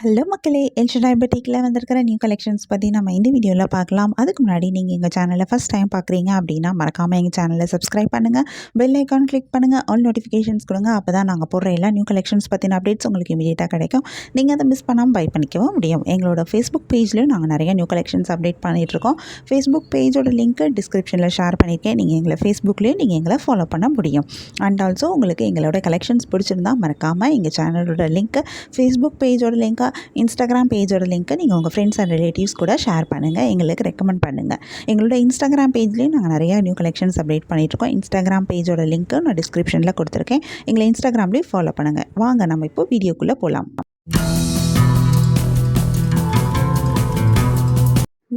Hello மக்களே, El Shaddai பொட்டிக்கில் வந்திருக்கிற new collections பற்றி நம்ம இந்த வீடியோவில் பார்க்கலாம். அதுக்கு முன்னாடி நீங்கள் எங்கள் சேனலை ஃபஸ்ட் டைம் பார்க்குறீங்க அப்படின்னா மறக்காமல் எங்கள் சேனலை சப்ஸ்கிரைப் பண்ணுங்கள், பெல் ஐக்கான் கிளிக் பண்ணுங்கள், ஆல் நோட்டிஃபிகேஷன்ஸ் கொடுங்க. அப்போ தான் நாங்கள் போடுற எல்லா நியூ கலெக்ஷன்ஸ் பற்றின அப்டேட்ஸ் உங்களுக்கு இமீடியட்டாக கிடைக்கும். நீங்கள் அதை மிஸ் பண்ணாமல் பை பண்ணிக்கவும் முடியும். எங்களோட ஃபேஸ்புக் பேஜ்லேயும் நாங்கள் நிறைய நியூ கலெக்ஷன்ஸ் அப்டேட் பண்ணிகிட்ருக்கோம். ஃபேஸ்புக் பேஜோட லிங்க்கு டிஸ்கிரிப்ஷனில் ஷேர் பண்ணியிருக்கேன். நீங்கள் எங்களை ஃபேஸ்புக்லேயும் நீங்கள் எங்களை ஃபாலோ பண்ண முடியும். அண்ட் ஆல்சோ உங்களுக்கு எங்களோட கலெக்ஷன்ஸ் பிடிச்சிருந்தா மறக்காமல் எங்கள் சேனலோட லிங்க்கு, ஃபேஸ்புக் பேஜோட லிங்க்கை, இன்ஸ்டாகிராம் பேஜோட லிங்க்கை நீங்கள் உங்கள் ஃப்ரெண்ட்ஸ் அண்ட் ரிலேட்டிவ்ஸ் கூட ஷேர் பண்ணுங்கள், எங்களுக்கு ரெக்கமெண்ட் பண்ணுங்கள். எங்களோட இன்ஸ்டாகிராம் பேஜ்லேயும் நாங்கள் நிறையா நியூ கலெக்ஷன்ஸ் அப்டேட் பண்ணிகிட்ருக்கோம். இன்ஸ்டாகிராம் பேஜோட லிங்க்கு நான் டிஸ்கிரிப்ஷனில் கொடுத்துருக்கேன். எங்களை இன்ஸ்டாகிராம்லேயும் ஃபாலோ பண்ணுங்கள். வாங்க நம்ம இப்போ வீடியோக்குள்ளே போகலாம்.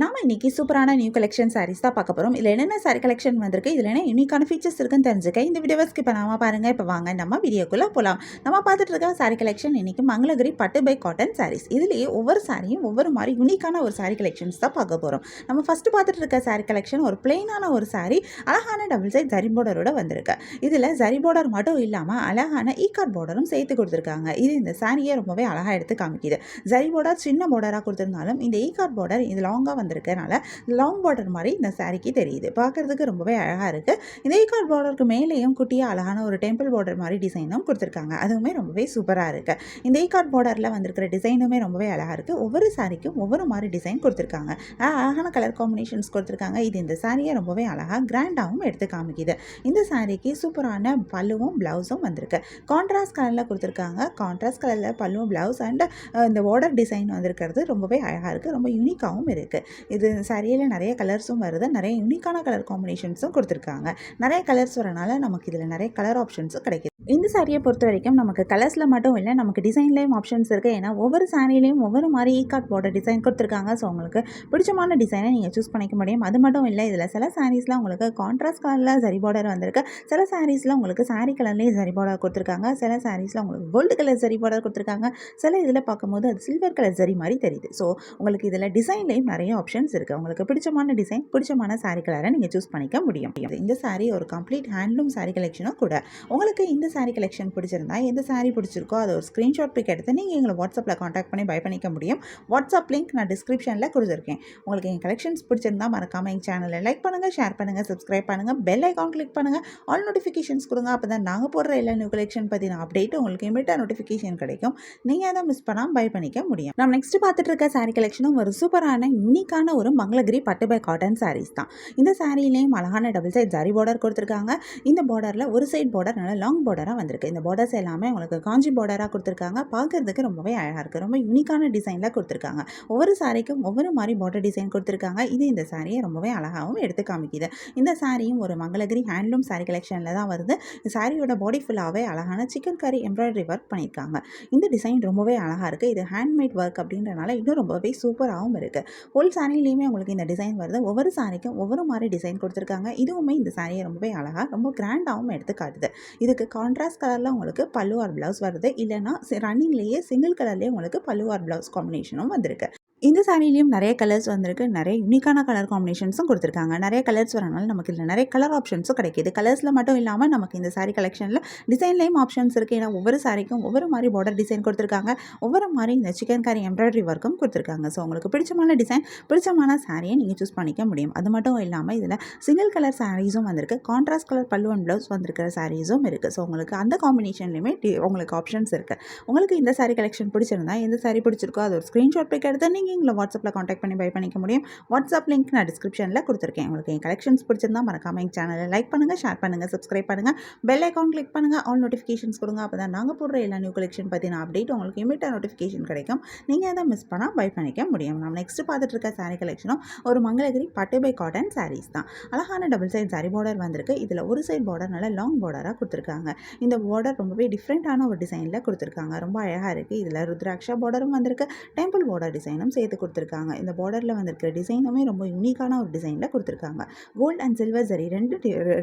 நாம் இன்றைக்கி சூப்பரான நியூ கலெக்ஷன் சாரீஸ் தான் பார்க்க போகிறோம். இதில் என்னென்ன சாரீ கலெக்ஷன் வந்திருக்கு, இதில் என்ன யூனிக்கான ஃபீச்சர்ஸ் இருக்குன்னு தெரிஞ்சுக்க இந்த வீடியோவை ஸ்கிப் பண்ணாமல் பாருங்கள். இப்போ வாங்க நம்ம வீடியோக்குள்ளே போகலாம். நம்ம பார்த்துட்டு இருக்க சாரீ கலெக்ஷன் இன்றைக்கி மங்களகிரி பட்டு பை காட்டன் சாரீஸ். இதுலேயே ஒவ்வொரு சாரியும் ஒவ்வொரு மாதிரி யூனிக்கான ஒரு சாரீ கலெக்ஷன்ஸ் தான் பார்க்க போகிறோம். நம்ம ஃபஸ்ட்டு பார்த்துட்டு இருக்க சாரீ கலெக்ஷன் ஒரு பிளெயினான ஒரு சாரீ, அழகான டபுள் சைட் ஜரி பார்டரோட வந்திருக்கு. இதில் ஜரி பார்டர் மட்டும் இல்லாமல் அழகான ஈகார்ட் பார்டரும் சேர்த்து கொடுத்துருக்காங்க. இது இந்த சாரியை ரொம்பவே அழகாக எடுத்து காமிக்குது. ஜரி பார்டர் சின்ன பார்டராக கொடுத்துருந்தாலும் இந்த ஈகார்ட் பார்டர் இது லாங்காக வந்திருக்கனால லாங் பார்டர் மாதிரி இந்த சாரிக்கு தெரியுது. பார்க்குறதுக்கு ரொம்பவே அழகாக இருக்குது. இந்த ஈகார்ட் பார்டருக்கு மேலேயும் குட்டியாக அழகான ஒரு டெம்பிள் பார்டர் மாதிரி டிசைனும் கொடுத்துருக்காங்க. அதுவுமே ரொம்பவே சூப்பராக இருக்குது. இந்த ஈகார்ட் பார்டரில் வந்திருக்கிற டிசைனுமே ரொம்பவே அழகாக இருக்குது. ஒவ்வொரு சாரிக்கும் ஒவ்வொரு மாதிரி டிசைன் கொடுத்துருக்காங்க. அழகான கலர் காம்பினேஷன்ஸ் கொடுத்துருக்காங்க. இது இந்த சாரியை ரொம்பவே அழகாக கிராண்டாகவும் எடுத்து காமிக்குது. இந்த சாரிக்கு சூப்பரான பல்லுவும் ப்ளவுஸும் வந்திருக்கு. கான்ட்ராஸ்ட் கலரில் கொடுத்துருக்காங்க. கான்ட்ராஸ்ட் கலரில் பல்லுவும் ப்ளவுஸ் அண்ட் இந்த பார்டர் டிசைன் வந்திருக்கிறது ரொம்பவே அழகாக இருக்குது. ரொம்ப யூனிக்காகவும் இருக்குது. இது சாரியில் நிறைய கலர்ஸும் வருது. நிறைய யூனிக்கான கலர் காம்பினேஷன்ஸும் கொடுத்துருக்காங்க. நிறைய கலர்ஸ் வரனால நமக்கு இதில் நிறைய கலர் ஆப்ஷன்ஸும் கிடைக்குது. இந்த சாரியை பொறுத்த வரைக்கும் நமக்கு கலர்ஸில் மட்டும் இல்லை, நமக்கு டிசைன்லேயும் ஆப்ஷன்ஸ் இருக்குது. ஏன்னா ஒவ்வொரு சாரிலையும் ஒவ்வொரு மாதிரி ஈகார்ட் பார்டர் டிசைன் கொடுத்துருக்காங்க. ஸோ உங்களுக்கு பிடிச்சமான டிசைனை நீங்கள் சூஸ் பண்ணிக்க முடியும். அது மட்டும் இல்லை, இதில் சில சாரீஸில் உங்களுக்கு கான்ட்ராஸ்ட் கலரில் ஜரி பார்டர் வந்திருக்கு. சில சாரீஸில் உங்களுக்கு சாரீ கலர்லேயே ஜரி பார்டர் கொடுத்துருக்காங்க. சில சாரீஸில் உங்களுக்கு கோல்டு கலர் ஜரி பார்டர் கொடுத்துருக்காங்க. சில இதில் பார்க்கும்போது அது சில்வர் கலர் ஜரி மாதிரி தெரியுது. ஸோ உங்களுக்கு இதில் டிசைன்லேயும் நிறைய ஆப்ஷன்ஸ் இருக்குது. உங்களுக்கு பிடிச்சமான டிசைன், பிடிச்சமான சாரீ கலரை நீங்கள் சூஸ் பண்ணிக்க முடியும். இந்த சாரீ ஒரு கம்ப்ளீட் ஹேண்ட்லூம் சாரீ கலெக்ஷனும் கூட. உங்களுக்கு இந்த சாரீ கலெக்ஷன் பிடிச்சிருந்தா, எந்த சாரீ பிடிச்சிருக்கோ அதை ஒரு ஸ்க்ரீன்ஷாட் பிக் எடுத்து நீங்கள் எங்களை வாட்ஸ்அப்பில் காண்டாக்ட் பண்ணி பை பண்ணிக்க முடியும். வாட்ஸ்அப் லிங்க் நான் டிஸ்கிரிப்ஷனில் கொடுத்துருக்கேன். உங்களுக்கு எங்கள் கலெக்ஷன்ஸ் பிடிச்சிருந்தா மறக்காமல் எங்கள் சேனலை லைக் பண்ணுங்கள், ஷேர் பண்ணுங்கள், சப்ஸ்கிரைப் பண்ணுங்கள், பெல் ஐக்கான் கிளிக் பண்ணுங்கள், ஆல் நோட்டிஃபிகேஷன்ஸ் கொடுங்க. அப்போ தான் நாங்கள் போடுற எல்லா நியூ கலெக்ஷன் பற்றின அப்டேட் உங்களுக்கு இமீடியட்டாக நோட்டிஃபிகேஷன் கிடைக்கும். நீங்கள் அதை மிஸ் பண்ணாமல் பை பண்ணிக்க முடியும். நம்ம நெக்ஸ்ட் பார்த்துட்டு இருக்க சாரீ கலெக்ஷனும் ஒரு சூப்பரான யூனிக்கான ஒரு மங்களகிரி பட்டு பை காட்டன் சாரீஸ் தான். இந்த சாரிலையும் அழகான டபுள் சைட் ஜரி பார்டர் கொடுத்துருக்காங்க. இந்த பார்டரில் ஒரு சைட் பார்டர் நல்லா லாங் பார்டராக வந்திருக்கு. இந்த பார்டர்ஸ் எல்லாமே உங்களுக்கு காஞ்சி பார்டராக கொடுத்துருக்காங்க. பார்க்குறதுக்கு ரொம்பவே அழகாக இருக்குது. ரொம்ப யூனிக்கான டிசைனில் கொடுத்துருக்காங்க. ஒவ்வொரு சாரிக்கும் ஒவ்வொரு மாதிரி பார்டர் டிசைன் கொடுத்துருக்காங்க. இது இந்த சாரியை ரொம்பவே அழகாகவும் எடுத்து காமிக்குது. இந்த சாரியும் ஒரு மங்களகிரி ஹேண்ட்லூம் சாரீ கலெக்ஷனில் தான் வருது. இந்த சாரியோட பாடி ஃபுல்லாகவே அழகான சிக்கன் கரி எம்ப்ராய்டரி ஒர்க் பண்ணியிருக்காங்க. இந்த டிசைன் ரொம்பவே அழகாக இருக்குது. இது ஹேண்ட்மேட் ஒர்க் அப்படின்றனால இன்னும் ரொம்பவே சூப்பராகவும் இருக்குது. ஹோல் சாரிலையுமே உங்களுக்கு இந்த டிசைன் வருது. ஒவ்வொரு சாரிக்கும் ஒவ்வொரு மாதிரி டிசைன் கொடுத்துருக்காங்க. இதுவுமே இந்த சாரியை ரொம்பவே அழகாக ரொம்ப கிராண்டாகவும் எடுத்து காட்டுது. இதுக்கு கான்ட்ராஸ்ட் கலரில் உங்களுக்கு பல்லு ஆர் ப்ளவுஸ் வருது. இல்லைனா ரன்னிங்லேயே சிங்கிள் கலர்லேயே உங்களுக்கு பல்லு ஆர் ப்ளவுஸ் காம்பினேஷனும் வந்திருக்கு. இந்த சாரிலையும் நிறைய கலர்ஸ் வந்திருக்கு. நிறைய யூனிக்கான கலர் காம்பினேஷன்ஸும் கொடுத்துருக்காங்க. நிறைய கலர்ஸ் வரனால நமக்கு இதில் நிறைய கலர் ஆப்ஷன்ஸும் கிடைக்கிது. கலர்ஸில் மட்டும் இல்லாமல் நமக்கு இந்த சாரீ கலெக்ஷனில் டிசைன்லேயும் ஆப்ஷன்ஸ் இருக்குது. ஏன்னா ஒவ்வொரு சாரிக்கும் ஒவ்வொரு மாதிரி பார்டர் டிசைன் கொடுத்துருக்காங்க. ஒவ்வொரு மாதிரி இந்த சிக்கன் கரி எம்ப்ராய்டரி ஒர்க்கும் கொடுத்துருக்காங்க. ஸோ உங்களுக்கு பிடிச்சமான டிசைன், பிடிச்சமான சாரியை நீங்கள் சூஸ் பண்ணிக்க முடியும். அது மட்டும் இல்லாமல் இதில் சிங்கிள் கலர் சாரீஸும் வந்திருக்கு. கான்ட்ராஸ்ட் கலர் பல்லு அண்ட் ப்ளவுஸ் வந்திருக்கிற சாரீஸும் இருக்குது. ஸோ உங்களுக்கு அந்த காம்பினேஷன்லையுமே உங்களுக்கு ஆப்ஷன்ஸ் இருக்குது. உங்களுக்கு இந்த சாரீ கலெக்ஷன் பிடிச்சிருந்தா, எந்த சாரீ பிடிச்சிருக்கோ அது ஒரு ஸ்க்ரீன்ஷாட் பிக் எடுத்து நீங்கள் எங்களை வாட்ஸ்அப்பில் காண்டாக்ட் பண்ணி பை பண்ணிக்க முடியும். வாட்ஸ்அப் லிங்க் நான் டிஸ்கிரிப்ஷனில் கொடுத்துருக்கேன். உங்களுக்கு என் கலெக்ஷன்ஸ் பிடிச்சிருந்தா மறக்காமல் எங்கள் சேனலை லைக் பண்ணுங்கள், ஷேர் பண்ணுங்கள், சப்ஸ்கிரைப் பண்ணுங்கள், பெல் ஐக்கான் கிளிக் பண்ணுங்கள், ஆல் நோட்டிஃபிகேஷன்ஸ் கொடுங்க. அப்போ தான் நாங்கள் போடுற எல்லா நியூ கலெக்ஷன் பற்றின அப்டேட் உங்களுக்கு இமீடியட்டாக நோட்டிஃபிகேஷன் கிடைக்கும். நீங்கள் அதை மிஸ் பண்ணால் பை பண்ணிக்க முடியும். நம்ம நெக்ஸ்ட் பார்த்துட்டு இருக்க சாரீ கலெக்ஷனும் ஒரு மங்களகிரி பட்டு பை காட்டன் சாரீஸ் தான். அழகான டபுள் சைட் ஜரி பார்டர் வந்திருக்கு. இதில் ஒரு சைட் பார்டர் நல்லா லாங் பார்டராக கொடுத்துருக்காங்க. இந்த பார்டர் ரொம்பவே டிஃப்ரெண்ட்டான ஒரு டிசைனில் கொடுத்துருக்காங்க. ரொம்ப அழகாக இருக்குது. இதில் ருத்ராட்சா பார்டரும் வந்திருக்கு. டெம்பிள் பார்டர் டிசைனும் சேர்த்து கொடுத்துருக்காங்க. இந்த பார்டரில் வந்திருக்கிற டிசைனுமே ரொம்ப யூனிக்கான ஒரு டிசைனில் கொடுத்துருக்காங்க. கோல்ட் அண்ட் சில்வர் சரி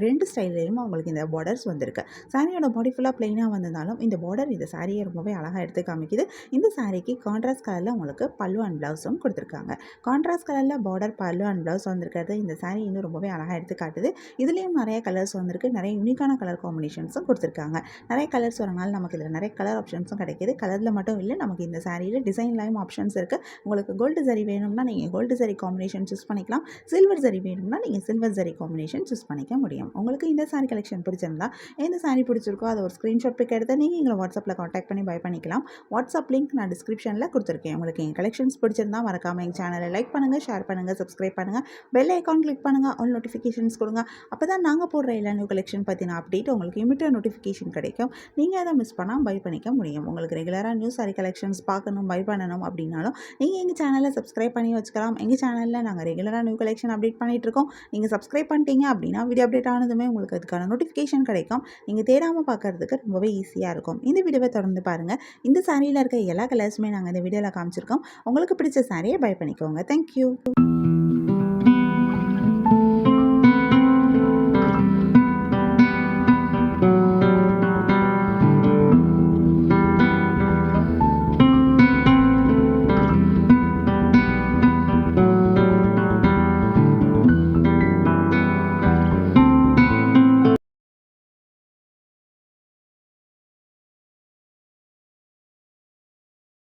ரெண்டு ஸ்டைல்லையும் உங்களுக்கு இந்த பார்டர்ஸ் வந்திருக்கு. சாரியோட பாடி ஃபுல்லாக பிளெயினாக வந்திருந்தாலும் இந்த பார்டர் இந்த சாரியை ரொம்பவே அழகாக எடுத்து காமிக்குது. இந்த சாரிக்கு கான்ட்ராஸ்ட் கலரில் உங்களுக்கு பல்லு அண்ட் ப்ளவுஸும் கொடுத்துருக்காங்க. கான்ட்ராஸ்ட் கலரில் பார்டர் பல்லு அண்ட் ப்ளவுஸ் வந்திருக்கிறது இந்த சாரி இன்னும் ரொம்பவே அழகாக எடுத்து காட்டுது. இதுலேயும் நிறைய கலர்ஸ் வந்திருக்கு. நிறைய யூனிக்கான கலர் காம்பினேஷன்ஸும் கொடுத்துருக்காங்க. நிறைய கலர்ஸ் வரனால நமக்கு இதில் நிறைய கலர் ஆப்ஷன்ஸும் கிடைக்கிது. கலரில் மட்டும் இல்லை, நமக்கு இந்த சாரியில் டிசைன்லையும் ஆப்ஷன்ஸ் இருக்குது. உங்களுக்கு கோல்டு சரி வேணும்னா நீங்கள் கோல்டு சரி காம்பினேஷன் சூஸ் பண்ணிக்கலாம். சில்வர் சரி வேணும்னா நீங்கள் சில்வர் சரி காம்பினேஷன் சூஸ் பண்ணிக்க முடியும். உங்களுக்கு இந்த சாரி கலெக்ஷன் பிடிச்சிருந்தா எந்த சாரி பிடிச்சிருக்கோ அதை ஒரு ஸ்க்ரீன்ஷாட் பிக் எடுத்து நீங்கள் எங்களை வாட்ஸ்அப்பில் காண்டாக்ட் பண்ணி பை பண்ணிக்கலாம். வாட்ஸ்அப் லிங்க் நான் டிஸ்கிரிப்ஷனில் கொடுத்துருக்கேன். உங்களுக்கு எங்கள் கலெக்ஷன்ஸ் பிடிச்சிருந்தா மறக்காமல் எங்கள் சேனலை லைக் பண்ணுங்கள், ஷேர் பண்ணுங்கள், சப்ஸ்கிரைப் பண்ணுங்கள், பெல் ஐக்கான் கிளிக் பண்ணுங்கள், ஆல் நோட்டிஃபிகேஷன்ஸ் கொடுங்க. அப்போ தான் நாங்கள் போடுற எல்லா நியூ கலெக்ஷன் பற்றின அப்டேட் உங்களுக்கு இமிடியேட் நோட்டிஃபிகேஷன் கிடைக்கும். நீங்கள் அதை மிஸ் பண்ணால் பை பண்ணிக்க முடியும். உங்களுக்கு ரெகுலராக நியூ சாரி கலெக்ஷன்ஸ் பார்க்கணும், பை பண்ணணும் அப்படின்னாலும் நீங்கள் எங்கள் சேனலை சப்ஸ்கிரைப் பண்ணி வச்சுக்கலாம். எங்கள் சேனலில் நாங்கள் ரெகுலராக நியூ கலெக்ஷன் அப்டேட் பண்ணிகிட்ருக்கோம். நீங்கள் சப்ஸ்கிரைப் பண்ணிட்டீங்க அப்படின்னா வீடியோ அப்டேட் ஆனதுமே உங்களுக்கு அதுக்கான நோட்டிஃபிகேஷன் கிடைக்கும். நீங்கள் தேடாமல் பார்க்குறதுக்கு ரொம்பவே ஈஸியாக இருக்கும். இந்த வீடியோவை தொடர்ந்து பாருங்கள். இந்த சாரியில் இருக்க எல்லா கலர்ஸுமே நாங்கள் இந்த வீடியோவில் காமிச்சிருக்கோம். உங்களுக்கு பிடிச்ச சாரியை பை பண்ணிக்கோங்க. தேங்க்யூ.